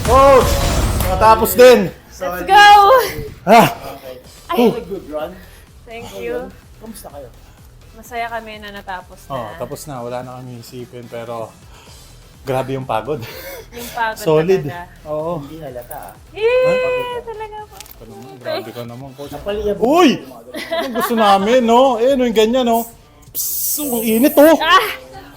Coach! Matapos din! Let's go! Ah! Ay, A good run. thank you. Kamusta kayo? Masaya kami na natapos na. Oh, tapos na. Wala na kami isipin pero grabe yung pagod. Yung pagod Solid. talaga. Oo. Hindi halata ah. Talaga po. Grabe ka naman, coach. Napaliyab. Uy! Ang gusto namin, no? Eh, yung ganyan, no? Psst, ang init, oh!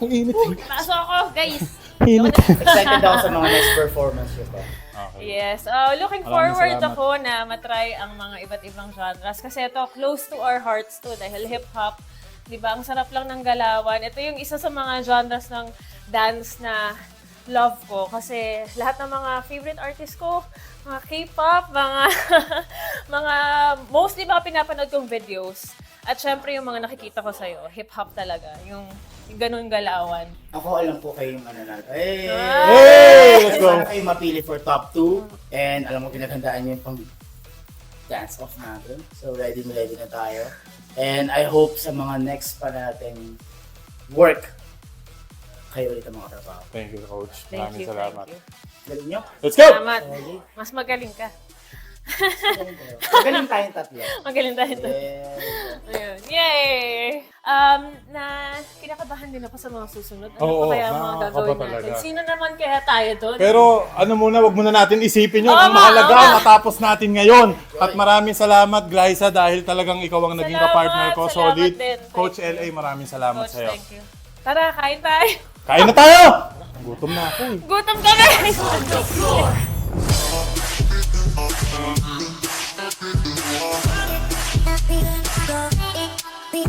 Ang init. Pasok ako, guys. Init. Excited ako sa mga next performance ko pa. Okay. Yes. Looking Maraming forward salamat. ako na matry ang mga iba't ibang genres. Kasi ito, close to our hearts to. Dahil hip-hop, di ba? Ang sarap lang ng galawan. Ito yung isa sa mga genres ng dance na love ko. Kasi lahat ng mga favorite artists ko, mga K-pop, mga, mga mostly mga pinapanood kong videos. At syempre yung mga nakikita ko sa'yo, hip-hop talaga. Yung ganun galawan. Ako alam ko kayo yung ano natin. Hey! Hey! Let's go! Sana kayo mapili for top 2. And alam mo, pinaghandaan niyo yung pang dance off natin. So ready na tayo. And I hope sa mga next pa natin work, kayo ulit ang mga trabaho. Thank you, coach. Thank Maraming you, salamat. thank you. Galing nyo? Let's go! Salamat. Mas magaling ka. Galing tayong tatlo. Magaling tayo. Yeah. Ayun. Yay! Na kinakabahan din ako sa mga susunod. Ano Oo, pa kaya ang mga nakakaba gagawin talaga. natin? Sino naman kaya tayo doon? Pero ano muna, wag muna natin isipin yun. Oo Ang nga, mahalaga, oo nga. matapos natin ngayon. At maraming salamat, Glyza, dahil talagang ikaw ang naging Salamat, kapartner ko. salamat Solid. din. Coach Thank you. LA, maraming salamat Coach, sa'yo. thank you. Tara, kain tayo. Kain na tayo! Gutom na ako eh. Gutom kami! Be